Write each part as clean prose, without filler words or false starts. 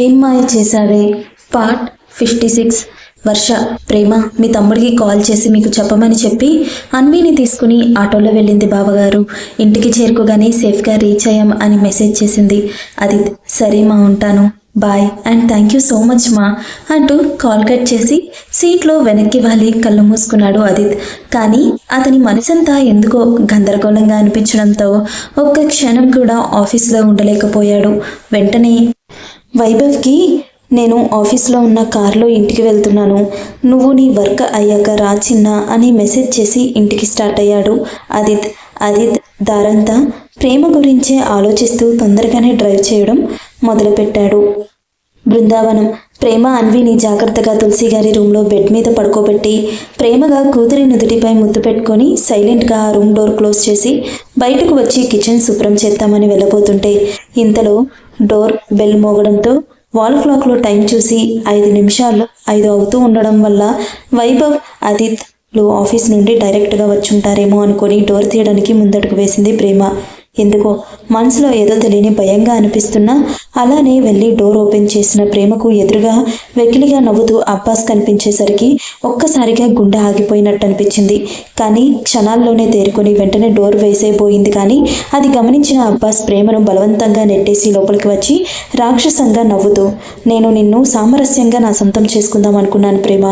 ఏం మాయ చేశావే పార్ట్ 56. వర్ష ప్రేమ మీ తమ్ముడికి కాల్ చేసి మీకు చెప్పమని చెప్పి అన్వీని తీసుకుని ఆటోలో వెళ్ళింది. బావగారు ఇంటికి చేరుకోగానే సేఫ్గా రీచ్ అయ్యాం అని మెసేజ్ చేసింది. అది సరే మా ఉంటాను, bye and thank you so much మా అంటూ కాల్ కట్ చేసి సీట్లో వెనక్కి వాలి కళ్ళు మూసుకున్నాడు అదిత్. కానీ అతని మనసంతా ఎందుకో గందరగోళంగా అనిపించడంతో ఒక్క క్షణం కూడా ఆఫీస్లో ఉండలేకపోయాడు. వెంటనే వైభవ్కి నేను ఆఫీస్లో ఉన్న కార్లో ఇంటికి వెళ్తున్నాను, నువ్వు నీ వర్క్ అయ్యాక రా చిన్న అని మెసేజ్ చేసి ఇంటికి స్టార్ట్ అయ్యాడు అదిత్ దారంతా ప్రేమ గురించే ఆలోచిస్తూ తొందరగానే డ్రైవ్ చేయడం మొదలుపెట్టాడు. బృందావనం ప్రేమ అన్విని జాగ్రత్తగా తులసి గారి రూమ్లో బెడ్ మీద పడుకోబెట్టి ప్రేమగా కూతురి నుదుటిపై ముద్దు పెట్టుకొని సైలెంట్గా ఆ రూమ్ డోర్ క్లోజ్ చేసి బయటకు వచ్చి కిచెన్ శుభ్రం చేద్దామని వెళ్ళబోతుంటే ఇంతలో డోర్ బెల్ మోగడంతో వాల్ క్లాక్లో టైం చూసి 5 నిమిషాలు 5 అవుతూ ఉండడం వల్ల వైభవ్ అదిత్లు ఆఫీస్ నుండి డైరెక్ట్గా వచ్చుంటారేమో అనుకొని డోర్ తీయడానికి ముందడుగు వేసింది ప్రేమ. ఎందుకో మనసులో ఏదో తెలియని భయంగా అనిపిస్తున్నా అలానే వెళ్ళి డోర్ ఓపెన్ చేసిన ప్రేమకు ఎదురుగా వెకిలిగా నవ్వుతూ అబ్బాస్ కనిపించేసరికి ఒక్కసారిగా గుండె ఆగిపోయినట్టు అనిపించింది. కానీ క్షణాల్లోనే తేరుకొని వెంటనే డోర్ వేసేపోయింది. కానీ అది గమనించిన అబ్బాస్ ప్రేమను బలవంతంగా నెట్టేసి లోపలికి వచ్చి రాక్షసంగా నవ్వుతూ, నేను నిన్ను సామరస్యంగా నా సొంతం చేసుకుందాం అనుకున్నాను ప్రేమ,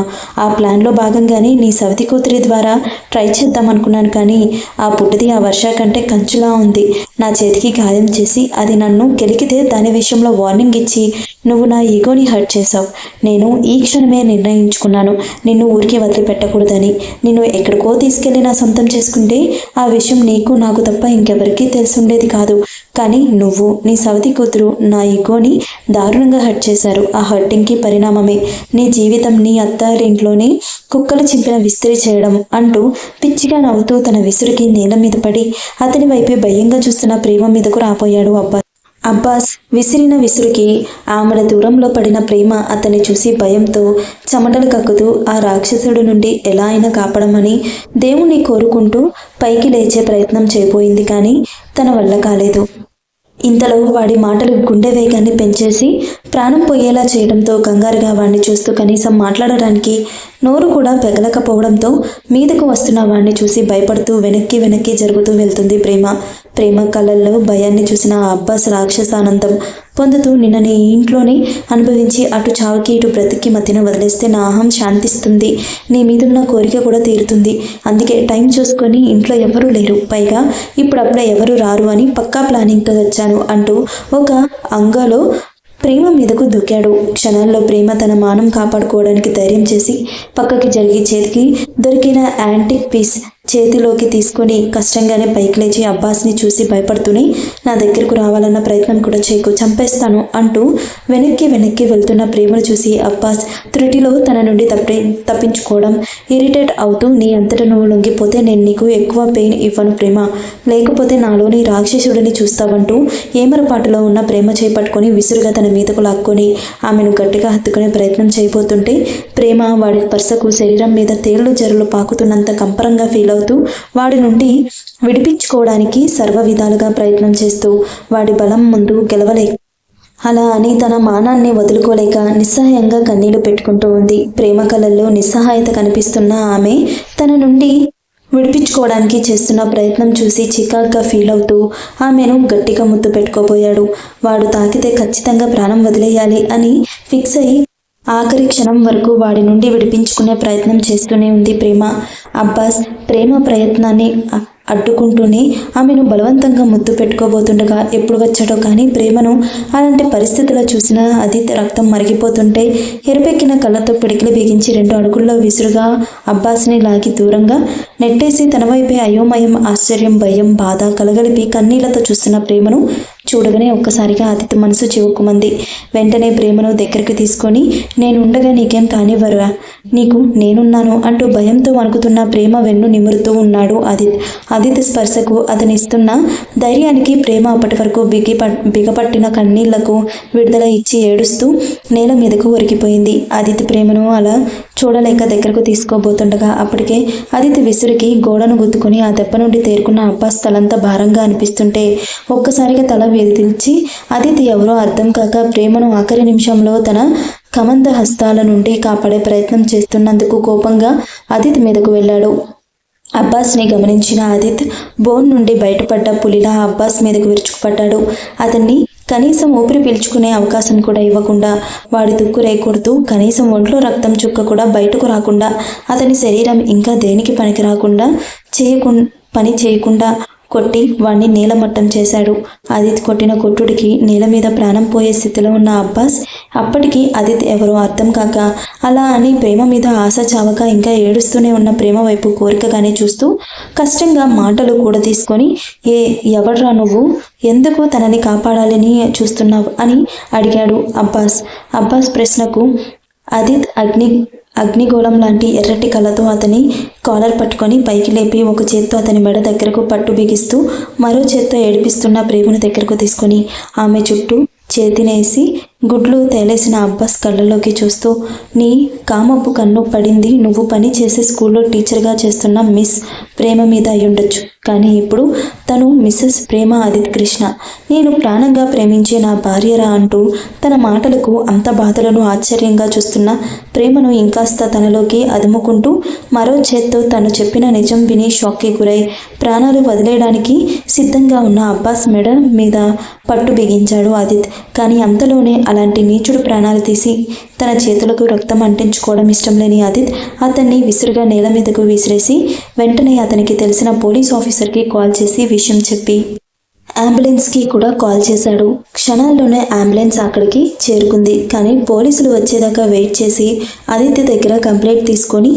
ఆ ప్లాన్లో భాగంగానే నీ సవతి కూతురి ద్వారా ట్రై చేద్దాం అనుకున్నాను. కానీ ఆ పుట్టది ఆ వర్ష కంటే కంచులా ఉంది, నా చేతికి గాయం చేసి అది నన్ను కెలికితే దాని విషయంలో వార్నింగ్ ఇచ్చి నువ్వు నా ఈగోని హర్ట్ చేశావు. నేను ఈ క్షణమే నిర్ణయించుకున్నాను నిన్ను ఊరికి వదిలిపెట్టకూడదని. నిన్ను ఎక్కడికో తీసుకెళ్ళి నా సొంతం చేసుకుంటే ఆ విషయం నీకు నాకు తప్ప ఇంకెవరికీ తెలిసుండేది కాదు. కానీ నువ్వు నీ సవతి కూతురు నా ఈగోని దారుణంగా హర్ట్ చేశారు. ఆ హర్టింగ్కి పరిణామమే నీ జీవితం నీ అత్తారింట్లోనే కుక్కలు చింపిన విసిరి చేయడం అంటూ పిచ్చిగా నవ్వుతూ తన విసురుకి నేల మీద పడి అతని వైపే భయంగా చూస్తున్న ప్రేమ మీదకు రాపోయాడు అబ్బాస్. విసిరిన విసురుకి ఆమెడ దూరంలో పడిన ప్రేమ అతన్ని చూసి భయంతో చెమటలు కక్కుతూ ఆ రాక్షసుడి నుండి ఎలా అయినా కాపాడమని దేవుణ్ణి కోరుకుంటూ పైకి లేచే ప్రయత్నం చేయబోయింది. కానీ తన వల్ల కాలేదు. ఇంతలో వాడి మాటలు గుండె వేగాన్ని పెంచేసి ప్రాణం పోయేలా చేయడంతో కంగారుగా వాడిని చూస్తూ కనీసం మాట్లాడడానికి నోరు కూడా పెగలకపోవడంతో మీదకు వస్తున్న వాడిని చూసి భయపడుతూ వెనక్కి జరుగుతూ వెళ్తుంది ప్రేమ కళ్ళల్లో భయాన్ని చూసిన అబ్బాస్ రాక్షసానందం పొందుతూ నిన్న నీ ఇంట్లోనే అనుభవించి అటు చావుకి ఇటు బ్రతికి మధ్యన వదిలేస్తే నా అహం శాంతిస్తుంది, నీ మీదున్న కోరిక కూడా తీరుతుంది. అందుకే టైం చూసుకొని ఇంట్లో ఎవరూ లేరు, పైగా ఇప్పుడప్పుడే ఎవరు రారు అని పక్కా ప్లానింగ్తో వచ్చాను అంటూ ఒక అంగలో ప్రేమ మీదకు దూకాడు. క్షణాల్లో ప్రేమ తన మానం కాపాడుకోవడానికి ధైర్యం చేసి పక్కకి జరిగి చేతికి దొరికిన యాంటిక్ పీస్ చేతిలోకి తీసుకొని కష్టంగానే పైకి లేచి అబ్బాస్ని చూసి భయపడుతూనే నా దగ్గరకు రావాలన్న ప్రయత్నం కూడా చేయకు, చంపేస్తాను అంటూ వెనక్కి వెళ్తున్న ప్రేమను చూసి అబ్బాస్ త్రుటిలో తన నుండి తప్పించుకోవడం ఇరిటేట్ అవుతూ, నీ అంతటా నువ్వు లొంగిపోతే నేను నీకు ఎక్కువ పెయిన్ ఇవ్వను ప్రేమ, లేకపోతే నాలోని రాక్షసుడిని చూస్తావంటూ ఏమరపాటులో ఉన్న ప్రేమ చేపట్టుకొని విసురుగా తన మీదకు లాక్కొని ఆమెను గట్టిగా హత్తుకునే ప్రయత్నం చేయబోతుంటే ప్రేమ వాడి స్పర్శకు శరీరం మీద తేళ్లు జరులు పాకుతున్నంత కంపరంగా ఫీల్ అవుతూ వాడి నుండి విడిపించుకోవడానికి సర్వ విధాలుగా ప్రయత్నం చేస్తూ వాడి బలం ముందు గెలవలేక అలా అని తన మానాన్ని వదులుకోలేక నిస్సహాయంగా కన్నీళ్లు పెట్టుకుంటూ ఉంది. ప్రేమ కళల్లో నిస్సహాయత కనిపిస్తున్న ఆమె తన నుండి విడిపించుకోవడానికి చేస్తున్న ప్రయత్నం చూసి చికాగ్గా ఫీల్ అవుతూ ఆమెను గట్టిగా ముద్దు పెట్టుకోబోయాడు. వాడు తాకితే ఖచ్చితంగా ప్రాణం వదిలేయాలి అని ఫిక్స్ అయి ఆఖరి క్షణం వరకు వాడి నుండి విడిపించుకునే ప్రయత్నం చేస్తూనే ఉంది ప్రేమ. అబ్బాస్ ప్రేమ ప్రయత్నాన్ని అడ్డుకుంటూనే ఆమెను బలవంతంగా ముద్దు పెట్టుకోబోతుండగా ఎప్పుడు వచ్చాడో కానీ ప్రేమను అలాంటి పరిస్థితుల్లో చూసిన అది రక్తం మరిగిపోతుంటే ఎరుపెక్కిన కళ్ళతో పిడికిలి బిగించి 2 అడుగుల్లో విసురుగా అబ్బాస్ని లాగి దూరంగా నెట్టేసి తన వైపే అయోమయం, ఆశ్చర్యం, భయం, బాధ కలగలిపి కన్నీళ్లతో చూస్తున్న ప్రేమను చూడగానే ఒక్కసారిగా అతిథి మనసు చివుక్కుమంది. వెంటనే ప్రేమను దగ్గరికి తీసుకొని నేను ఉండగా నీకేం కానివ్వరా, నీకు నేనున్నాను అంటూ భయంతో వణుకుతున్న ప్రేమ వెన్ను నిమురుతూ ఉన్నాడు అదిత్ స్పర్శకు అతనిస్తున్న ధైర్యానికి ప్రేమ అప్పటి వరకు బిగపట్టిన కన్నీళ్లకు విడుదల ఇచ్చి ఏడుస్తూ నేల మీదకు ఒరిగిపోయింది. అదిత్ ప్రేమను అలా చూడలేక దగ్గరకు తీసుకోబోతుండగా అప్పటికే అదితి విసురుకి గోడను గుద్దుకొని ఆ దెబ్బ నుండి తేరుకున్న అబ్బాస్ తలంతా భారంగా అనిపిస్తుంటే ఒక్కసారిగా తల వేదిల్చి అదితి ఎవరో అర్థం కాక ప్రేమను ఆఖరి నిమిషంలో తన కమంద హస్తాల నుండి కాపాడే ప్రయత్నం చేస్తున్నందుకు కోపంగా అదితి మీదకు వెళ్ళాడు. అబ్బాస్ని గమనించిన ఆదిత్ బోన్ నుండి బయటపడ్డ పులిలా అబ్బాస్ మీదకు విరుచుకుపడ్డాడు. అతన్ని కనీసం ఊపిరి పీల్చుకునే అవకాశం కూడా ఇవ్వకుండా వాడి దుక్కు రేకొడుతూ కనీసం ఒంట్లో రక్తం చుక్క కూడా బయటకు రాకుండా అతని శరీరం ఇంకా దేనికి పని చేయకుండా కొట్టి వాణ్ణి నీలమట్టం చేశాడు. ఆదిత్ కొట్టిన కొట్టుడికి నేల మీద ప్రాణం పోయే స్థితిలో ఉన్న అబ్బాస్ అప్పటికి ఆదిత్ ఎవరో అర్థం కాక అలా అని ప్రేమ మీద ఆశ చావక ఇంకా ఏడుస్తూనే ఉన్న ప్రేమ వైపు కోరికగానే చూస్తూ కష్టంగా మాటలు కూడా తీసుకొని ఎవడ్రా నువ్వు, ఎందుకు తనని కాపాడాలని చూస్తున్నావు అని అడిగాడు అబ్బాస్ ప్రశ్నకు ఆదిత్ అగ్నిగోళం లాంటి ఎర్రటి కళ్ళతో అతని కాలర్ పట్టుకొని పైకి లేపి ఒక చేత్తో అతని మెడ దగ్గరకు పట్టు బిగిస్తూ మరో చేత్తో ఏడిపిస్తున్న ప్రేమను దగ్గరకు తీసుకొని ఆమె చుట్టూ చేతినేసి గుడ్లు తేలేసిన అబ్బాస్ కళ్ళలోకి చూస్తూ, నీ కామపు కన్ను పడింది నువ్వు పని చేసే స్కూల్లో టీచర్గా చేస్తున్న మిస్ ప్రేమ మీద అయ్యుండొచ్చు, కానీ ఇప్పుడు తను మిస్సెస్ ప్రేమ ఆదిత్ కృష్ణ, నేను ప్రాణంగా ప్రేమించే నా భార్యరా అంటూ తన మాటలకు అంత బాధలను ఆశ్చర్యంగా చూస్తున్న ప్రేమను ఇంకాస్త తనలోకి అదుముకుంటూ మరో చేత్తో తను చెప్పిన నిజం విని షాక్కి గురై ప్రాణాలు వదిలేయడానికి సిద్ధంగా ఉన్న అబ్బాస్ మెడ మీద పట్టు బిగించాడు ఆదిత్. కానీ అంతలోనే అలాంటి నీచుడు ప్రాణాలు తీసి తన చేతులకు రక్తం అంటించుకోవడం ఇష్టం లేని ఆదిత్ అతన్ని విసురుగా నేల మీదకు విసిరేసి వెంటనే అతనికి తెలిసిన పోలీస్ ఆఫీసర్కి కాల్ చేసి విషయం చెప్పి అంబులెన్స్కి కూడా కాల్ చేశాడు. క్షణాల్లోనే అంబులెన్స్ అక్కడికి చేరుకుంది. కానీ పోలీసులు వచ్చేదాకా వెయిట్ చేసి ఆదిత్య దగ్గర కంప్లైంట్ తీసుకొని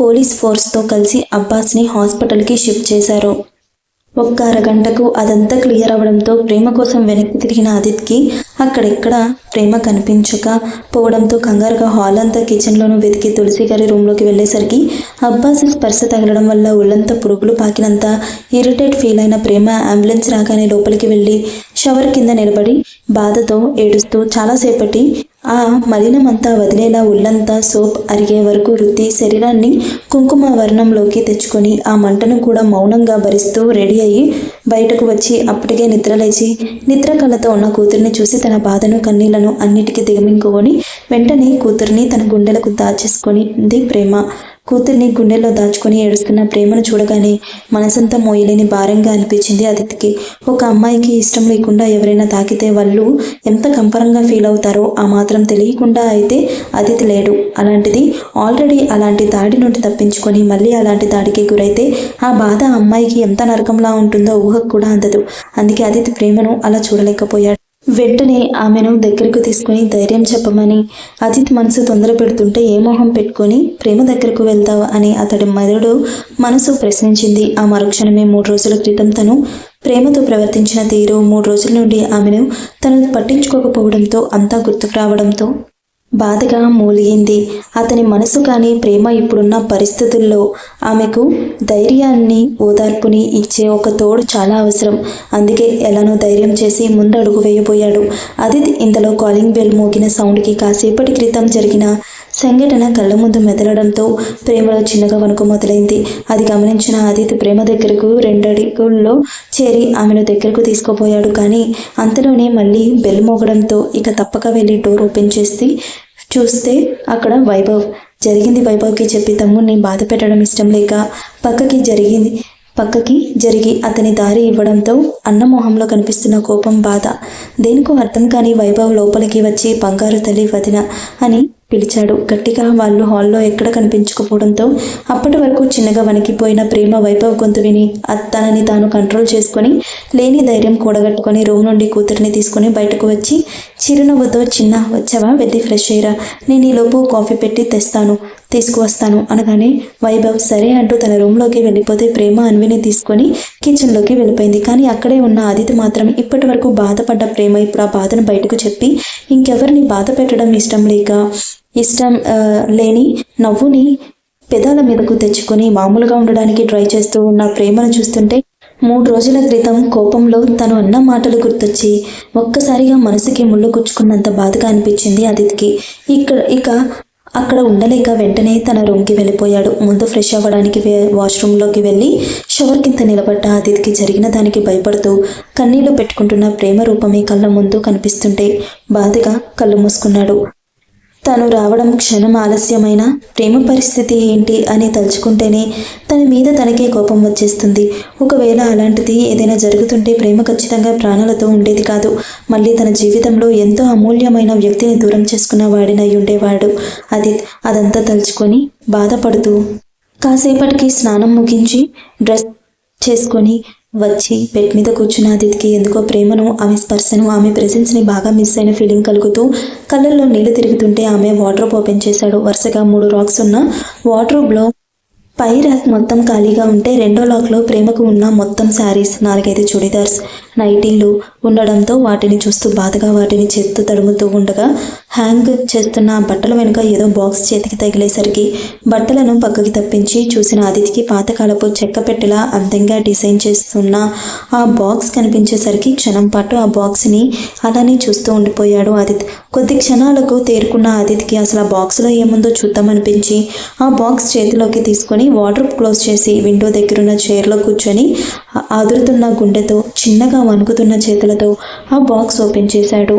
పోలీస్ ఫోర్స్తో కలిసి అబ్బాస్ని హాస్పిటల్కి షిఫ్ట్ చేశారు. ఒక్క అరగంటకు అదంతా క్లియర్ అవ్వడంతో ప్రేమ కోసం వెనక్కి తిరిగిన ఆదిత్కి అక్కడెక్కడ ప్రేమ కనిపించక పోవడంతో కంగారుగా హాల్ అంతా కిచెన్లోనూ వెతికి తులసి గారి రూమ్లోకి వెళ్ళేసరికి అబ్బాస్ స్పర్శ తగలడం వల్ల ఒళ్ళంతా పురుగులు పాకినంత ఇరిటేట్ ఫీల్ అయిన ప్రేమ అంబులెన్స్ రాగానే లోపలికి వెళ్ళి షవర్ కింద నిలబడి బాధతో ఏడుస్తూ చాలాసేపటి ఆ మలినమంతా వదిలేలా ఒళ్ళంతా సోప్ అరిగే వరకు రుద్ది శరీరాన్ని కుంకుమ వర్ణంలోకి తెచ్చుకొని ఆ మంటను కూడా మౌనంగా భరిస్తూ రెడీ అయ్యి బయటకు వచ్చి అప్పటికే నిద్రలేచి నిద్ర కళ్ళతో ఉన్న కూతుర్ని చూసి తన బాధను కన్నీళ్లను అన్నిటికీ దిగమింగుకొని వెంటనే కూతుర్ని తన గుండెలకు దాచేసుకొని ప్రేమ. కూతుర్ని గుండెల్లో దాచుకొని ఏడుస్తున్న ప్రేమను చూడగానే మనసంతా మోయలేని భారంగా అనిపించింది ఆదిత్యకి. ఒక అమ్మాయికి ఇష్టం లేకుండా ఎవరైనా తాకితే వాళ్ళు ఎంత కంపరంగా ఫీల్ అవుతారో ఆ మాత్రం తెలియకుండా అయితే ఆదిత్య లేడు. అలాంటిది ఆల్రెడీ అలాంటి దాడి నుండి తప్పించుకొని మళ్ళీ అలాంటి దాడికి గురైతే ఆ బాధ అమ్మాయికి ఎంత నరకంలా ఉంటుందో ఊహకు కూడా అందదు. అందుకే ఆదిత్య ప్రేమను అలా చూడలేకపోయాడు. వెంటనే ఆమెను దగ్గరకు తీసుకుని ధైర్యం చెప్పమని అజిత్ మనసు తొందర పెడుతుంటే ఏ మొహం పెట్టుకొని ప్రేమ దగ్గరకు వెళ్తావు అని అతడి మెదడు మనసు ప్రశ్నించింది. ఆ మరుక్షణమే 3 రోజుల క్రితం తను ప్రేమతో ప్రవర్తించిన తీరు, 3 రోజుల నుండి ఆమెను తను పట్టించుకోకపోవడంతో అంతా గుర్తుకు రావడంతో బాధగా మూలిగింది అతని మనసు. కానీ ప్రేమ ఇప్పుడున్న పరిస్థితుల్లో ఆమెకు ధైర్యాన్ని ఓదార్పుని ఇచ్చే ఒక తోడు చాలా అవసరం. అందుకే ఎలానో ధైర్యం చేసి ముందు అడుగు వేయబోయాడు ఆదిత్. ఇంతలో కాలింగ్ బెల్ మోగిన సౌండ్కి కాసేపటి క్రితం జరిగిన సంఘటన కళ్ళ ముందు మెదలడంతో ప్రేమలో చిన్నగా వణుకు మొదలైంది. అది గమనించిన ఆదిత్ ప్రేమ దగ్గరకు 2 అడుగుల్లో చేరి ఆమెను దగ్గరకు తీసుకుపోయాడు. కానీ అంతలోనే మళ్ళీ బెల్ మోగడంతో ఇక తప్పక వెళ్ళి డోర్ ఓపెన్ చేసి చూస్తే అక్కడ వైభవ్. వైభవ్కి చెప్పి తమ్ముడిని బాధ పెట్టడం ఇష్టం లేక పక్కకి జరిగి అతని దారి ఇవ్వడంతో అన్న మొహంలో కనిపిస్తున్న కోపం, బాధ దేనికో అర్థం కాని వైభవ్ లోపలికి వచ్చి బంగారు తల్లి వదిన అని పిలిచాడు గట్టిగా. వాళ్ళు హాల్లో ఎక్కడ కనిపించకపోవడంతో అప్పటి వరకు చిన్నగా వణికిపోయిన ప్రేమ వైభవ్ గొంతు విని తనని తాను కంట్రోల్ చేసుకొని లేని ధైర్యం కూడగట్టుకొని రూమ్ నుండి కూతురిని తీసుకొని బయటకు వచ్చి చిరునవ్వుతో, చిన్న వచ్చావా, వెళ్ళి ఫ్రెష్ అయ్యరా, నేను ఈలోపు కాఫీ పెట్టి తీసుకువస్తాను అనగానే వైభవ్ సరే అంటూ తన రూమ్లోకి వెళ్ళిపోతే ప్రేమ అన్విని తీసుకొని కిచెన్లోకి వెళ్ళిపోయింది. కానీ అక్కడే ఉన్న ఆదిత్య మాత్రం ఇప్పటి వరకు బాధపడ్డ ప్రేమ ఇప్పుడు ఆ బాధను బయటకు చెప్పి ఇంకెవరిని బాధ పెట్టడం ఇష్టం లేని నవ్వుని పెదాల మీదకు తెచ్చుకొని మామూలుగా ఉండడానికి ట్రై చేస్తూ ఉన్న ప్రేమను చూస్తుంటే 3 రోజుల క్రితం కోపంలో తను అన్న మాటలు గుర్తొచ్చి ఒక్కసారిగా మనసుకి ముళ్ళు గుచ్చుకున్నంత బాధగా అనిపించింది ఆదిత్యకి. ఇక అక్కడ ఉండలేక వెంటనే తన రూమ్కి వెళ్ళిపోయాడు. ముందు ఫ్రెష్ అవ్వడానికి వాష్రూమ్లోకి వెళ్ళి షవర్ కింద నిలబడ్డ ఆదిత్యకి జరిగిన దానికి భయపడుతూ కన్నీళ్లు పెట్టుకుంటున్న ప్రేమ రూపమే కళ్ళ ముందు కనిపిస్తుంటే బాధగా కళ్ళు మూసుకున్నాడు. తను రావడం క్షణం ఆలస్యమైన ప్రేమ పరిస్థితి ఏంటి అని తలుచుకుంటేనే తన మీద తనకే కోపం వచ్చేస్తుంది. ఒకవేళ అలాంటిది ఏదైనా జరుగుతుంటే ప్రేమ ఖచ్చితంగా ప్రాణాలతో ఉండేది కాదు. మళ్ళీ తన జీవితంలో ఎంతో అమూల్యమైన వ్యక్తిని దూరం చేసుకున్న వాడినై ఉండేవాడు ఆదిత్. అదంతా తలుచుకొని బాధపడుతూ కాసేపటికి స్నానం ముగించి డ్రెస్ చేసుకొని వచ్చి బెడ్ మీద కూర్చున్న ఆదిత్యకి ఎందుకో ప్రేమను, ఆమె స్పర్శను, ఆమె ప్రెజెన్స్ని బాగా మిస్ అయిన ఫీలింగ్ కలుగుతూ కళ్ళల్లో నీళ్లు తిరుగుతుంటే ఆమె వార్డ్రోబ్ ఓపెన్ చేశాడు. వరుసగా 3 రాక్స్ ఉన్న వార్డ్రోబ్లో పై ర్యాక్ మొత్తం ఖాళీగా ఉంటే రెండో లాక్లో ప్రేమకు ఉన్న మొత్తం శారీస్, 4-5 చుడిదార్స్, నైటీలు ఉండడంతో వాటిని చూస్తూ బాధగా వాటిని చేత్తో తడుముతూ ఉండగా హ్యాంగ్ చేస్తున్న బట్టల వెనుక ఏదో బాక్స్ చేతికి తగిలేసరికి బట్టలను పక్కకి తప్పించి చూసిన ఆదిత్యకి పాతకాలపు చెక్క పెట్టెలా అందంగా డిజైన్ చేస్తున్న ఆ బాక్స్ కనిపించేసరికి క్షణం పాటు ఆ బాక్స్ని అలానే చూస్తూ ఉండిపోయాడు ఆదిత్. కొద్ది క్షణాలకు తేరుకున్న ఆదిత్యకి అసలు ఆ బాక్స్లో ఏముందో చూద్దామనిపించి ఆ బాక్స్ చేతిలోకి తీసుకొని వార్డ్రోబ్ క్లోజ్ చేసి విండో దగ్గరున్న చైర్లో కూర్చొని ఆదురుతున్న గుండెతో చిన్నగా వణుకుతున్న చేతులతో ఆ బాక్స్ ఓపెన్ చేశాడు.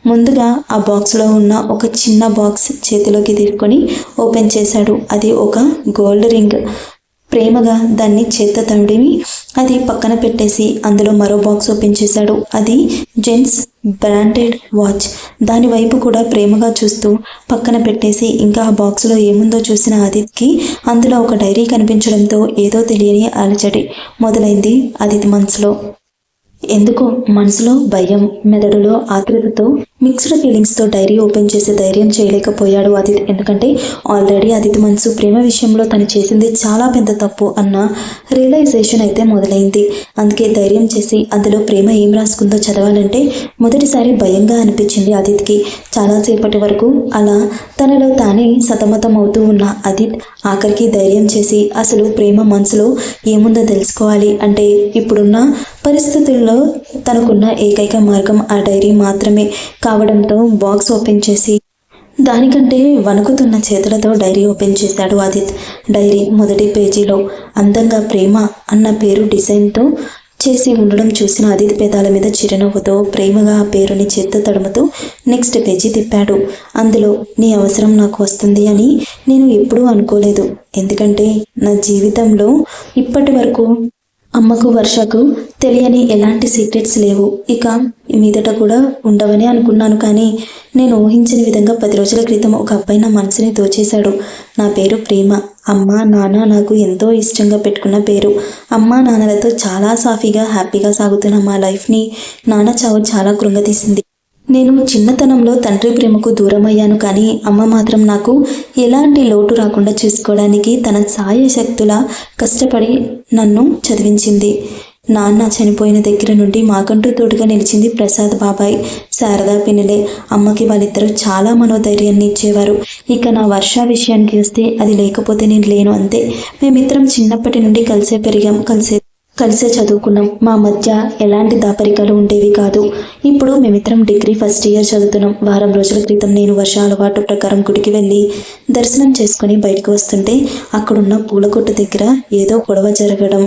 ముందుగా ఆ బాక్స్లో ఉన్న ఒక చిన్న బాక్స్ చేతిలోకి తీసుకొని ఓపెన్ చేశాడు. అది ఒక గోల్డ్ రింగ్. ప్రేమగా దాన్ని చేత్తో తడిమి అది పక్కన పెట్టేసి అందులో మరో బాక్స్ ఓపెన్ చేశాడు. అది జెంట్స్ బ్రాండెడ్ వాచ్. దాని వైపు కూడా ప్రేమగా చూస్తూ పక్కన పెట్టేసి ఇంకా ఆ బాక్స్లో ఏముందో చూసిన ఆదిత్యకి అందులో ఒక డైరీ కనిపించడంతో ఏదో తెలియని అలజడి మొదలైంది ఆదిత్య మనసులో. ఎందుకో మనసులో భయం, మెదడులో ఆతృతతో మిక్స్డ్ ఫీలింగ్స్తో డైరీ ఓపెన్ చేసి ధైర్యం చేయలేకపోయాడు ఆదిత్. ఎందుకంటే ఆల్రెడీ ఆదిత్ మనసు ప్రేమ విషయంలో తను చేసింది చాలా పెద్ద తప్పు అన్న రియలైజేషన్ అయితే మొదలైంది. అందుకే ధైర్యం చేసి అందులో ప్రేమ ఏం రాసుకుందో చదవాలంటే మొదటిసారి భయంగా అనిపించింది ఆదిత్కి. చాలాసేపటి వరకు అలా తనలో తానే సతమతం అవుతూ ఉన్న ఆదిత్ ఆఖరికి ధైర్యం చేసి అసలు ప్రేమ మనసులో ఏముందో తెలుసుకోవాలి అంటే ఇప్పుడున్న పరిస్థితుల్లో తనకున్న ఏకైక మార్గం ఆ డైరీ మాత్రమే కావడంతో బాక్స్ ఓపెన్ చేసి దానికంటే వణుకుతున్న చేతులతో డైరీ ఓపెన్ చేశాడు ఆదిత్. డైరీ మొదటి పేజీలో అందంగా ప్రేమ అన్న పేరు డిజైన్తో చేసి ఉండడం చూసిన ఆదిత్ పేదాల మీద చిరునవ్వుతో ప్రేమగా ఆ పేరుని చేత్తో తడుముతూ నెక్స్ట్ పేజీ తిప్పాడు. అందులో నీ అవసరం నాకు వస్తుంది అని నేను ఎప్పుడూ అనుకోలేదు. ఎందుకంటే నా జీవితంలో ఇప్పటి వరకు అమ్మకు, వర్షకు తెలియని ఎలాంటి సీక్రెట్స్ లేవు. ఇక మీదట కూడా ఉండవని అనుకున్నాను. కానీ నేను ఊహించిన విధంగా 10 రోజుల క్రితం ఒక అబ్బాయి నా మనసుని దోచేశాడు. నా పేరు ప్రేమ. అమ్మ, నాన్న నాకు ఎంతో ఇష్టంగా పెట్టుకున్న పేరు. అమ్మ, నాన్నలతో చాలా సాఫీగా హ్యాపీగా సాగుతున్న మా లైఫ్ని నాన్న చావు చాలా కృంగతీసింది. నేను చిన్నతనంలో తండ్రి ప్రేమకు దూరం అయ్యాను. కానీ అమ్మ మాత్రం నాకు ఎలాంటి లోటు రాకుండా చూసుకోవడానికి తన సాయశక్తులా కష్టపడి నన్ను చదివించింది. నాన్న చనిపోయిన దగ్గర నుండి మాకంటూ తోడుగా నిలిచింది ప్రసాద్ బాబాయ్, శారదా పిన్నెలే. అమ్మకి వాళ్ళిద్దరూ చాలా మనోధైర్యాన్ని ఇచ్చేవారు. ఇక నా వర్ష విషయానికి వస్తే అది లేకపోతే నేను లేను అంతే. మేమిద్దరం చిన్నప్పటి నుండి కలిసే పెరిగాం, కలిసే చదువుకున్నాం. మా మధ్య ఎలాంటి దాపరికాలు ఉండేవి కాదు. ఇప్పుడు మేమిద్దరం డిగ్రీ ఫస్ట్ ఇయర్ చదువుతున్నాం. వారం రోజుల క్రితం నేను వర్ష అలవాటు ప్రకారం గుడికి వెళ్ళి దర్శనం చేసుకుని బయటకు వస్తుంటే అక్కడున్న పూల కొట్టు దగ్గర ఏదో గొడవ జరగడం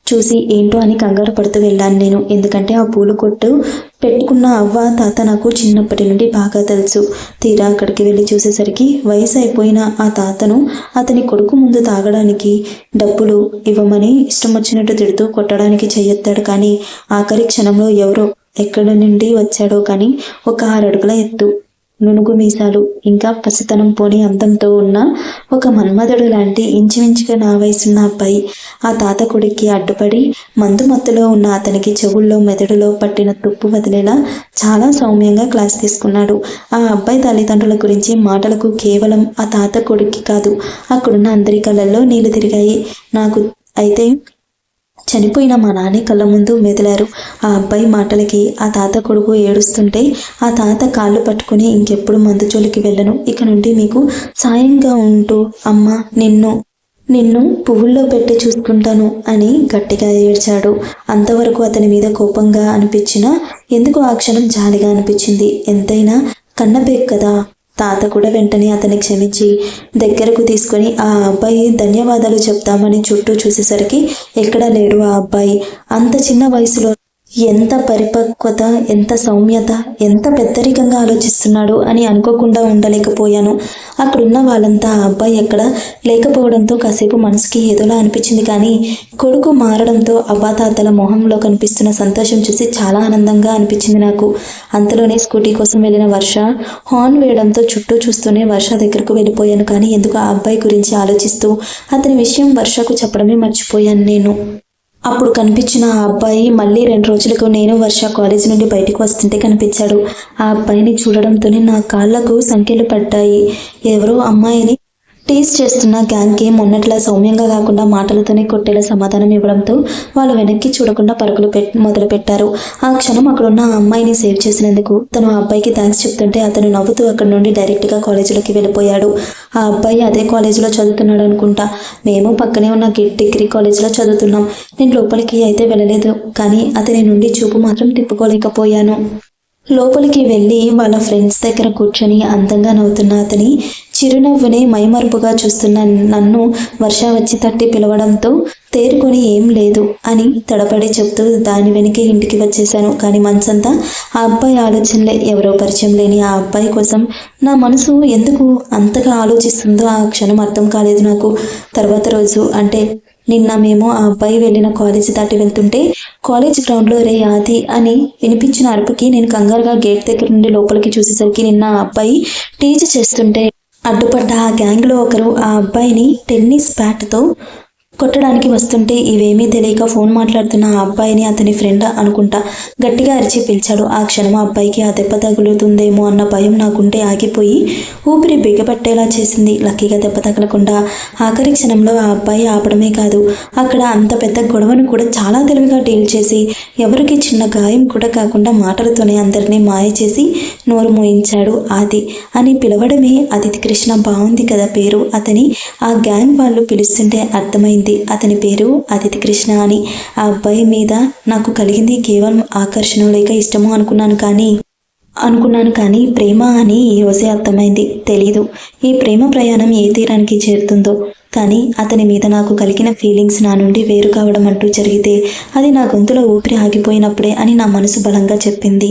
చూసి ఏంటో అని కంగారు పడుతూ వెళ్ళాను నేను. ఎందుకంటే ఆ పూల కొట్టు పెట్టుకున్న అవ్వ తాత నాకు చిన్నప్పటి నుండి బాగా తెలుసు. తీరా అక్కడికి వెళ్ళి చూసేసరికి వయసు అయిపోయిన ఆ తాతను అతని కొడుకు ముందు తాగడానికి డబ్బులు ఇవ్వమని ఇష్టం వచ్చినట్టు తిడుతూ కొట్టడానికి చెయ్యెత్తాడు. కానీ ఆఖరి క్షణంలో ఎవరో ఎక్కడి నుండి వచ్చాడో కానీ ఒక 6 అడుగుల ఎత్తు, నునుగు మీసాలు, ఇంకా పసితనం పోని అందంతో ఉన్న ఒక మన్మధుడు లాంటి ఇంచుమించుగా నా వయసున్న అబ్బాయి ఆ తాత కొడుక్కి అడ్డుపడి మందు మత్తులో ఉన్న అతనికి చెవుల్లో మెదడులో పట్టిన తుప్పు వదిలేలా చాలా సౌమ్యంగా క్లాస్ తీసుకున్నాడు. ఆ అబ్బాయి తల్లిదండ్రుల గురించి మాటలకు కేవలం ఆ తాత కొడుక్కి కాదు, అక్కడున్న అందరి కళ్ళల్లో నీళ్లు తిరిగాయి. నాకు అయితే చనిపోయిన మా నాన్న కళ్ళ ముందు మెదిలారు. ఆ అబ్బాయి మాటలకి ఆ తాత కొడుకు ఏడుస్తుంటే ఆ తాత కాళ్ళు పట్టుకుని ఇంకెప్పుడు మందు జోలికి వెళ్ళను, ఇక నుండి మీకు సాయంగా ఉంటూ అమ్మ నిన్ను పువ్వుల్లో పెట్టి చూసుకుంటాను అని గట్టిగా ఏడ్చాడు. అంతవరకు అతని మీద కోపంగా అనిపించినా ఎందుకు ఆ క్షణం జాలిగా అనిపించింది. ఎంతైనా కన్నబేక్ కదా, తాత కూడా వెంటనే అతన్ని క్షమించి దగ్గరకు తీసుకొని ఆ అబ్బాయి ధన్యవాదాలు చెప్తామని చుట్టూ చూసేసరికి ఎక్కడా లేడు ఆ అబ్బాయి. అంత చిన్న వయసులో ఎంత పరిపక్వత, ఎంత సౌమ్యత, ఎంత పెద్దరికంగా ఆలోచిస్తున్నాడు అని అనుకోకుండా ఉండలేకపోయాను. అక్కడున్న వాళ్ళంతా ఆ అబ్బాయి ఎక్కడ లేకపోవడంతో కాసేపు మనసుకి ఏదోలా అనిపించింది. కానీ కొడుకు మారడంతో అవ్వాతాతల మొహంలో కనిపిస్తున్న సంతోషం చూసి చాలా ఆనందంగా అనిపించింది నాకు. అంతలోనే స్కూటీ కోసం వెళ్ళిన వర్ష హార్న్ వేయడంతో చుట్టూ చూస్తూనే వర్ష దగ్గరకు వెళ్ళిపోయాను. కానీ ఎందుకు ఆ అబ్బాయి గురించి ఆలోచిస్తూ అతని విషయం వర్షకు చెప్పడమే మర్చిపోయాను నేను. అప్పుడు కనిపించిన ఆ అబ్బాయి మళ్ళీ 2 రోజులకు నేను వర్ష కాలేజీ నుండి బయటకు వస్తుంటే కనిపించాడు. ఆ అబ్బాయిని చూడడంతోనే నా కాళ్ళకు సంకెళ్ళు పడ్డాయి. ఎవరో అమ్మాయిని టీజ్ చేస్తున్న గ్యాంగ్కి మొన్నట్లా సౌమ్యంగా కాకుండా మాటలతోనే కొట్టేలా సమాధానం ఇవ్వడంతో వాళ్ళు వెనక్కి చూడకుండా పరుగులు మొదలుపెట్టారు. ఆ క్షణం అక్కడున్న ఆ అమ్మాయిని సేవ్ చేసినందుకు తను ఆ అబ్బాయికి థ్యాంక్స్ చెప్తుంటే అతను నవ్వుతూ అక్కడి నుండి డైరెక్ట్గా కాలేజీలోకి వెళ్ళిపోయాడు. ఆ అబ్బాయి అదే కాలేజీలో చదువుతున్నాడు అనుకుంటా. మేము పక్కనే ఉన్న డిగ్రీ కాలేజీలో చదువుతున్నాం. నేను లోపలికి అయితే వెళ్ళలేదు, కానీ అతని నుండి చూపు మాత్రం తిప్పుకోలేకపోయాను. లోపలికి వెళ్ళి వాళ్ళ ఫ్రెండ్స్ దగ్గర కూర్చొని అందంగా నవ్వుతున్న అతని చిరునవ్వునే మైమరుపుగా చూస్తున్న నన్ను వర్ష వచ్చి తట్టి పిలవడంతో తేరుకొని ఏం లేదు అని తడబడి చెప్తూ దాని వెనకే ఇంటికి వచ్చేసాను. కానీ మనసంతా ఆ అబ్బాయి ఆలోచనలే. ఎవరో పరిచయం లేని ఆ అబ్బాయి కోసం నా మనసు ఎందుకు అంతగా ఆలోచిస్తుందో ఆ క్షణం అర్థం కాలేదు నాకు. తర్వాత రోజు అంటే నిన్న మేము ఆ అబ్బాయి వెళ్ళిన కాలేజీ దాటి వెళ్తుంటే కాలేజ్ గ్రౌండ్లో రే ఆది అని వినిపించిన అరుపుకి నేను కంగారుగా గేట్ దగ్గర నుండి లోపలికి చూసేసరికి నిన్న ఆ అబ్బాయి టీచ్ చేస్తుంటే అడ్డుపడ్డ ఆ గ్యాంగ్లో ఒకరు ఆ అబ్బాయిని టెన్నిస్ బ్యాట్తో కొట్టడానికి వస్తుంటే ఇవేమీ తెలియక ఫోన్ మాట్లాడుతున్న ఆ అబ్బాయిని అతని ఫ్రెండ్ అనుకుంటా గట్టిగా అరిచి పిలిచాడు. ఆ క్షణం ఆ అబ్బాయికి ఆ దెబ్బ తగులుతుందేమో అన్న భయం నాకుంటే ఆగిపోయి ఊపిరి బిగపట్టేలా చేసింది. లక్కీగా దెబ్బ తగలకుండా ఆఖరి క్షణంలో ఆ అబ్బాయి ఆపడమే కాదు, అక్కడ అంత పెద్ద గొడవను కూడా చాలా తెలివిగా డీల్ చేసి ఎవరికి చిన్న గాయం కూడా కాకుండా మాటలతోనే అందరినీ మాయ చేసి నోరు మోయించాడు. ఆది అని పిలవడమే అదితి కృష్ణ బాగుంది కదా పేరు. అతని ఆ గ్యాంగ్ వాళ్ళు పిలుస్తుంటే అర్థమైంది అతని పేరు అదితి కృష్ణ అని. ఆ అబ్బాయి మీద నాకు కలిగింది కేవలం ఆకర్షణ లేక ఇష్టమో అనుకున్నాను కానీ ప్రేమ అని ఈ రోజే అర్థమైంది. తెలీదు ఈ ప్రేమ ప్రయాణం ఏ తీరానికి చేరుతుందో, కానీ అతని మీద నాకు కలిగిన ఫీలింగ్స్ నా నుండి వేరు కావడం అంటూ జరిగితే అది నా గొంతులో ఊపిరి ఆగిపోయినప్పుడే అని నా మనసు బలంగా చెప్పింది.